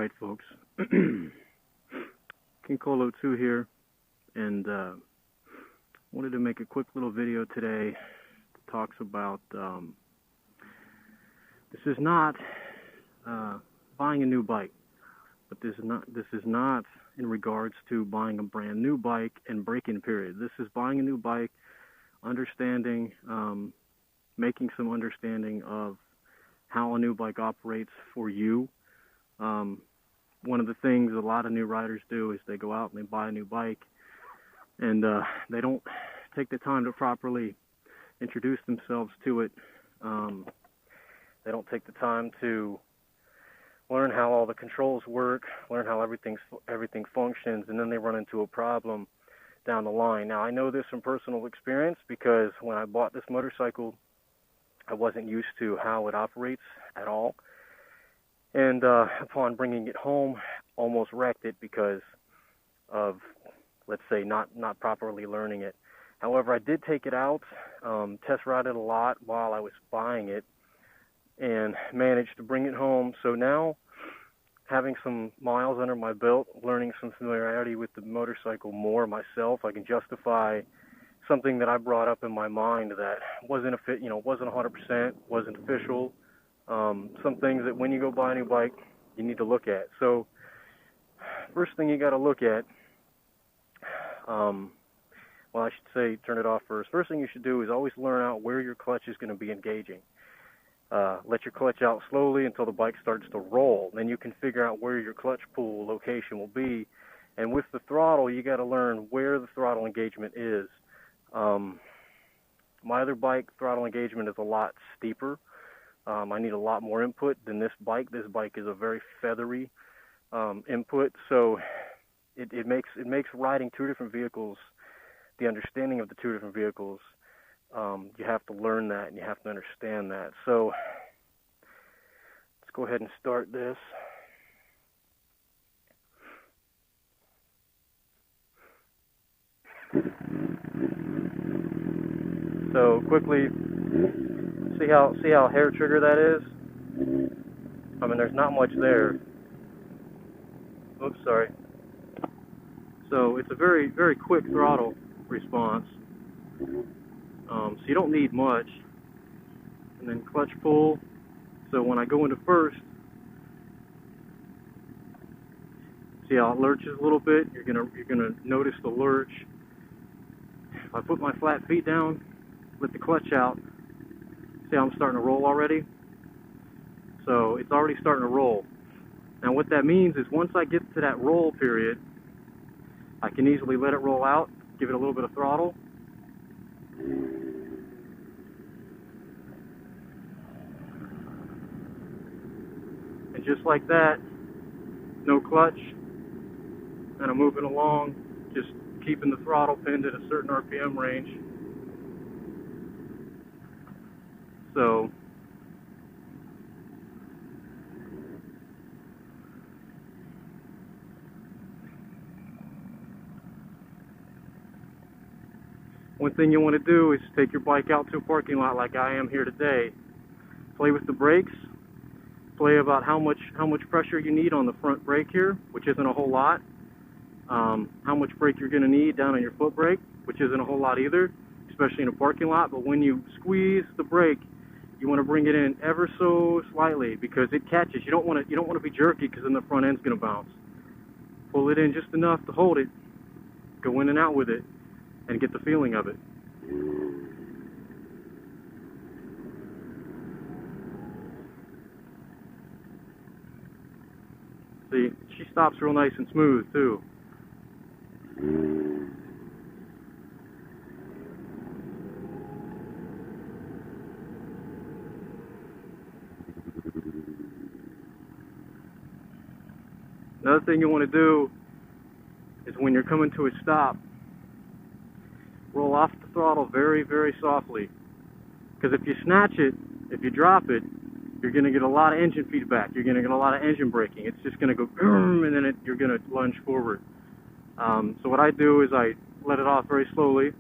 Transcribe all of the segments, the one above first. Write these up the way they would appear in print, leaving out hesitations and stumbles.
Alright folks, Kinkolo 2 here, and wanted to make a quick little video today that talks about, this is not buying a new bike, but this is not in regards to buying a brand new bike and break-in period. This is buying a new bike, understanding, making some understanding of how a new bike operates for you. One of the things a lot of new riders do is they go out and they buy a new bike, and they don't take the time to properly introduce themselves to it. They don't take the time to learn how all the controls work, learn how everything functions, and then they run into a problem down the line. Now, I know this from personal experience because when I bought this motorcycle, I wasn't used to how it operates at all. And upon bringing it home, almost wrecked it because of, let's say, not properly learning it. However, I did take it out, test ride it a lot while I was buying it, and managed to bring it home. So now, having some miles under my belt, learning some familiarity with the motorcycle more myself, I can justify something that I brought up in my mind that wasn't wasn't 100%, wasn't official. Some things that when you go buy a new bike, you need to look at. So, first thing you got to look at, well, I should say turn it off first. First thing you should do is always learn out where your clutch is going to be engaging. Let your clutch out slowly until the bike starts to roll. Then you can figure out where your clutch pull location will be. And with the throttle, you got to learn where the throttle engagement is. My other bike throttle engagement is a lot steeper. I need a lot more input than this bike. This bike is a very feathery input, so it makes riding two different vehicles, the understanding of the two different vehicles, you have to learn that and you have to understand that. So let's go ahead and start this. So quickly, see how hair trigger that is? I mean, there's not much there. Oops, sorry. So it's a very, very quick throttle response. So you don't need much. And then clutch pull. So when I go into first, see how it lurches a little bit? You're gonna notice the lurch. If I put my flat feet down, let the clutch out, see how I'm starting to roll already? So it's already starting to roll. Now what that means is once I get to that roll period, I can easily let it roll out, give it a little bit of throttle. And just like that, no clutch, and I'm moving along, just keeping the throttle pinned at a certain RPM range. So one thing you want to do is take your bike out to a parking lot like I am here today. Play with the brakes. Play about how much pressure you need on the front brake here, which isn't a whole lot. How much brake you're going to need down on your foot brake, which isn't a whole lot either, especially in a parking lot. But when you squeeze the brake, you want to bring it in ever so slightly because it catches. You don't want to be jerky because then the front end's going to bounce. Pull it in just enough to hold it. Go in and out with it, and get the feeling of it. See, she stops real nice and smooth too. Another thing you want to do is when you're coming to a stop, roll off the throttle very, very softly. Because if you snatch it, if you drop it, you're going to get a lot of engine feedback. You're going to get a lot of engine braking. It's just going to go, and then you're going to lunge forward. So what I do is I let it off very slowly.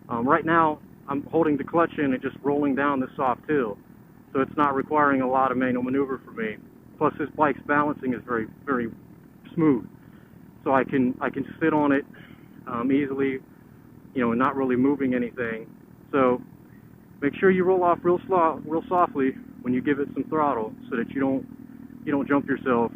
Right now, I'm holding the clutch in and just rolling down the soft hill. So it's not requiring a lot of manual maneuver for me. Plus, this bike's balancing is very, very smooth, so I can sit on it easily, not really moving anything. So make sure you roll off real softly when you give it some throttle, so that you don't jump yourself.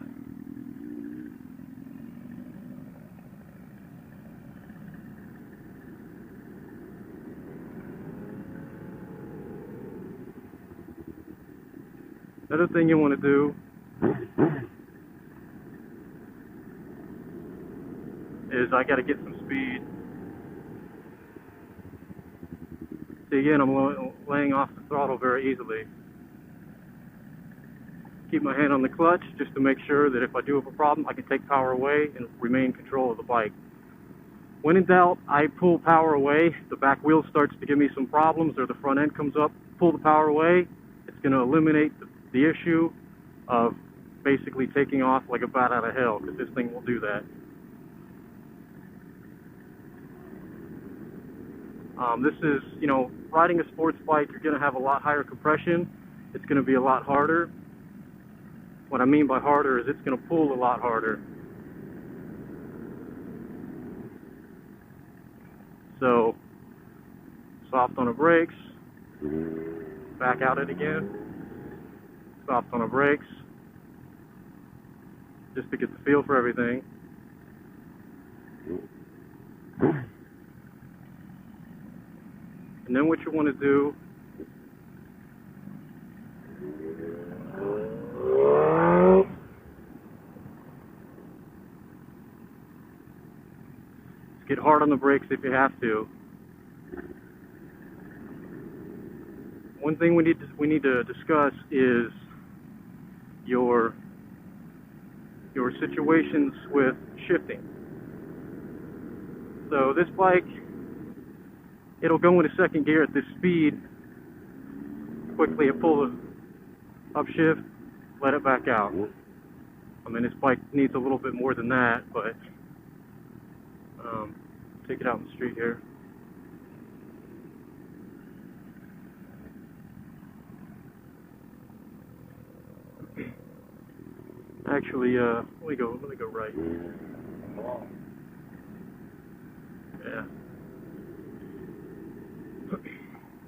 Another thing you want to do is I got to get some speed. See, again, I'm laying off the throttle very easily. Keep my hand on the clutch just to make sure that if I do have a problem, I can take power away and remain in control of the bike. When in doubt, I pull power away. If the back wheel starts to give me some problems or the front end comes up, pull the power away. It's going to eliminate the issue of basically taking off like a bat out of hell, because this thing will do that. This is, riding a sports bike, you're going to have a lot higher compression. It's going to be a lot harder. What I mean by harder is it's going to pull a lot harder. So, soft on the brakes, back out it again, soft on the brakes, just to get the feel for everything. And then what you want to do is get hard on the brakes if you have to. One thing we need to discuss is your situations with shifting. So this bike, it'll go into second gear at this speed quickly and pull the upshift, let it back out. I mean, this bike needs a little bit more than that, but take it out in the street here. Actually, let me go right. Yeah.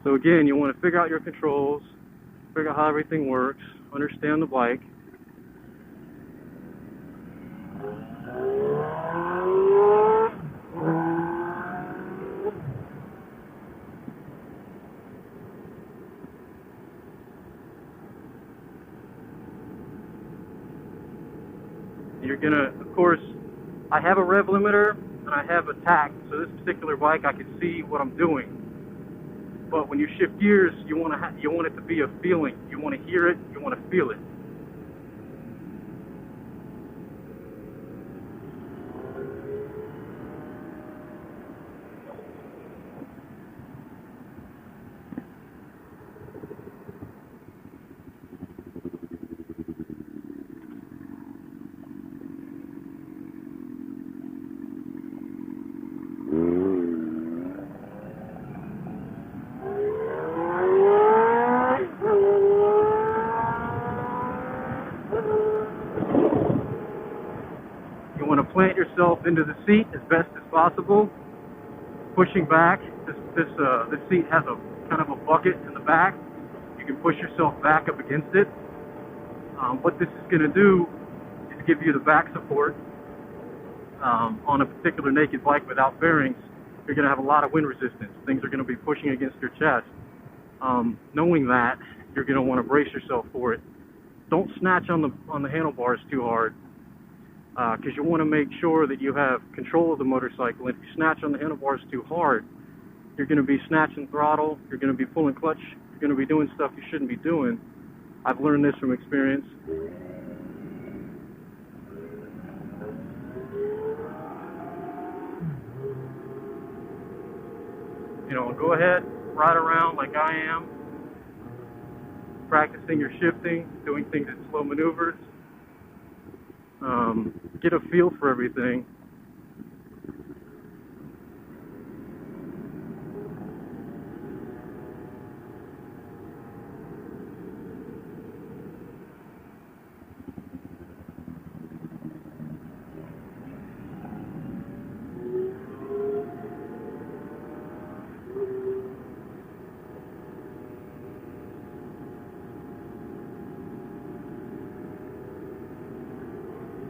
So again, you want to figure out your controls, figure out how everything works, understand the bike. You're gonna, of course, I have a rev limiter and I have a tach, so this particular bike I can see what I'm doing. But when you shift gears, you want it to be a feeling. You want to hear it. You want to feel it. You want to plant yourself into the seat as best as possible, pushing back. This seat has a kind of a bucket in the back. You can push yourself back up against it. What this is going to do is give you the back support. On a particular naked bike without bearings, you're going to have a lot of wind resistance. Things are going to be pushing against your chest. Knowing that, you're going to want to brace yourself for it. Don't snatch on the handlebars too hard, because you want to make sure that you have control of the motorcycle. And if you snatch on the handlebars too hard, you're going to be snatching throttle, you're going to be pulling clutch, you're going to be doing stuff you shouldn't be doing. I've learned this from experience. Go ahead, ride around like I am, practicing your shifting, doing things in slow maneuvers. Get a feel for everything.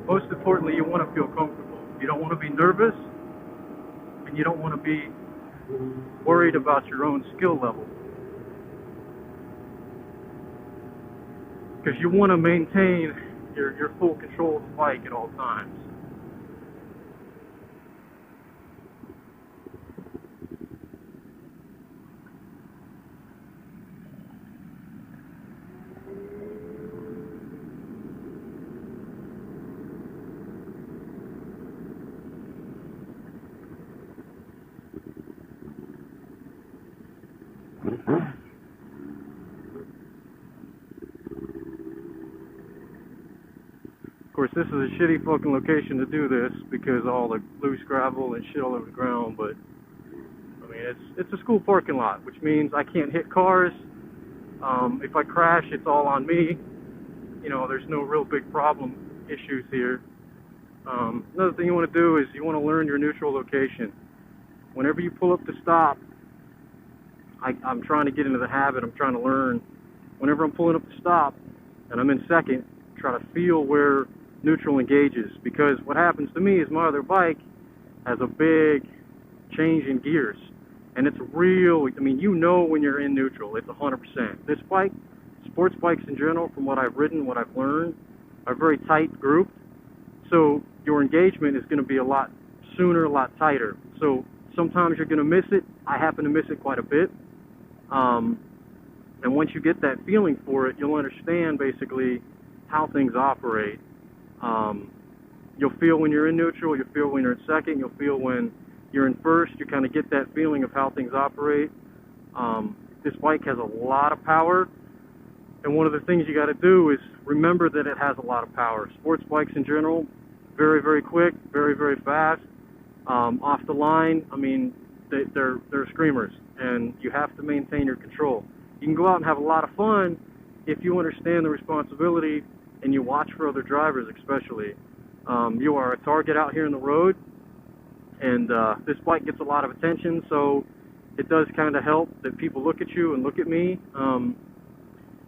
most importantly, you want to feel comfortable. You don't want to be nervous, and you don't want to be worried about your own skill level. Because you want to maintain your full control of the bike at all times. Of course, this is a shitty fucking location to do this because of all the loose gravel and shit all over the ground, but I mean, it's a school parking lot, which means I can't hit cars. If I crash, it's all on me. You know, there's no real big problem issues here. Another thing you want to do is you want to learn your neutral location. Whenever you pull up to stop, I'm trying to get into the habit, I'm trying to learn. Whenever I'm pulling up to stop and I'm in second, try to feel where neutral engages, because what happens to me is my other bike has a big change in gears, and it's real. I mean, you know when you're in neutral, it's 100%. This bike, sports bikes in general, from what I've ridden, what I've learned, are very tight grouped, so your engagement is going to be a lot sooner, a lot tighter. So sometimes you're going to miss it. I happen to miss it quite a bit, and once you get that feeling for it, you'll understand basically how things operate. You'll feel when you're in neutral, you'll feel when you're in second, you'll feel when you're in first. You kind of get that feeling of how things operate. This bike has a lot of power, and one of the things you got to do is remember that it has a lot of power. Sports bikes in general, very, very quick, very, very fast. Off the line, I mean, they're screamers, and you have to maintain your control. You can go out and have a lot of fun if you understand the responsibility and you watch for other drivers, especially. You are a target out here in the road, and this bike gets a lot of attention, so it does kind of help that people look at you and look at me,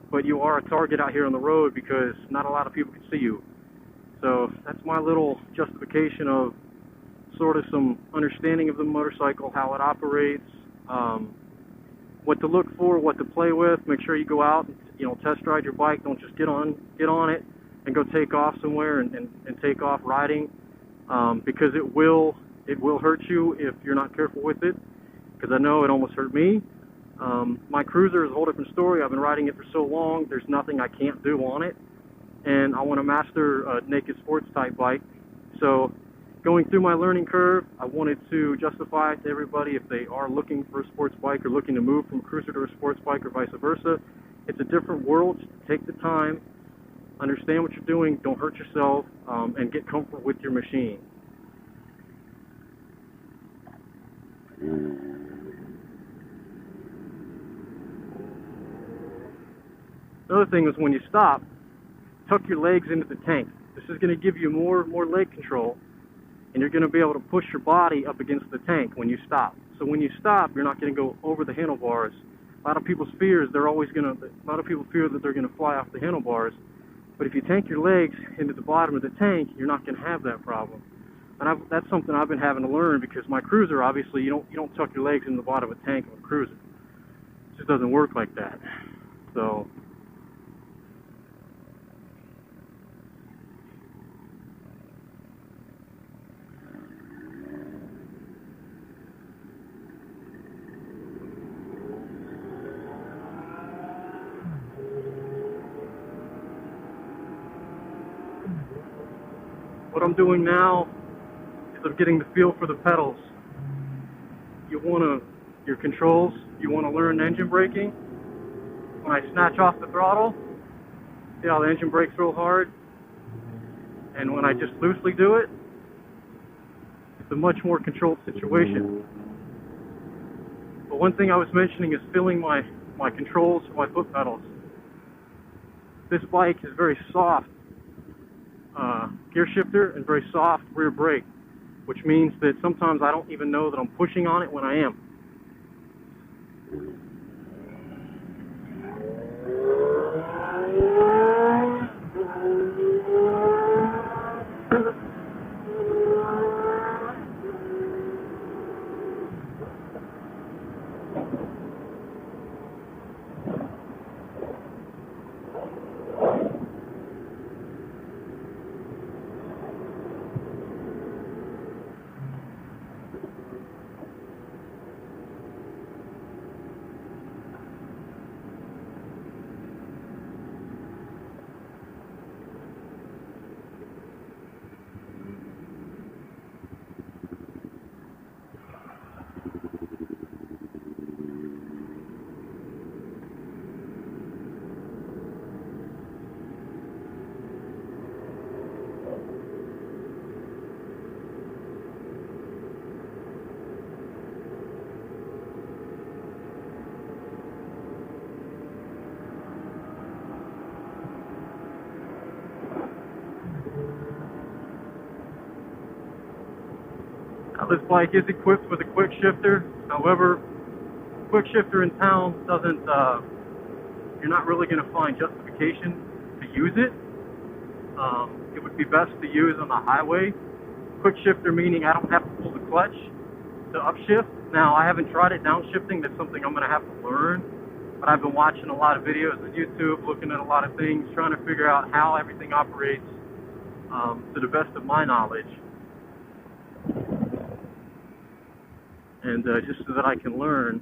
but you are a target out here on the road because not a lot of people can see you. So that's my little justification of sort of some understanding of the motorcycle, how it operates, what to look for, what to play with. Make sure you go out and, you know, test ride your bike. Don't just get on it and go take off somewhere and take off riding, because it will hurt you if you're not careful with it, because I know it almost hurt me. My Cruiser is a whole different story. I've been riding it for so long, there's nothing I can't do on it, and I want to master a naked sports type bike. So going through my learning curve, I wanted to justify to everybody, if they are looking for a sports bike or looking to move from a cruiser to a sports bike or vice versa, it's a different world. Take the time, understand what you're doing, don't hurt yourself, and get comfortable with your machine. Another thing is when you stop, tuck your legs into the tank. This is going to give you more leg control, and you're going to be able to push your body up against the tank when you stop. So when you stop, you're not going to go over the handlebars. A lot of people's fear is a lot of people fear that they're going to fly off the handlebars, but if you tank your legs into the bottom of the tank, you're not going to have that problem. And that's something I've been having to learn, because my Cruiser, obviously, you don't tuck your legs in the bottom of a tank of a Cruiser. It just doesn't work like that. So what I'm doing now is I'm getting the feel for the pedals. Your controls, you want to learn engine braking. When I snatch off the throttle, see how the engine brakes real hard? And when I just loosely do it, it's a much more controlled situation. But one thing I was mentioning is feeling my controls, my foot pedals. This bike is very soft gear shifter and very soft rear brake, which means that sometimes I don't even know that I'm pushing on it when I am. this bike is equipped with a quick shifter. However, quick shifter in town doesn't, you're not really going to find justification to use it. It would be best to use on the highway. Quick shifter meaning I don't have to pull the clutch to upshift. Now, I haven't tried it downshifting. That's something I'm going to have to learn. But I've been watching a lot of videos on YouTube, looking at a lot of things, trying to figure out how everything operates to the best of my knowledge. And just so that I can learn.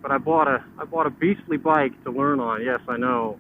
But I bought a beastly bike to learn on. Yes, I know.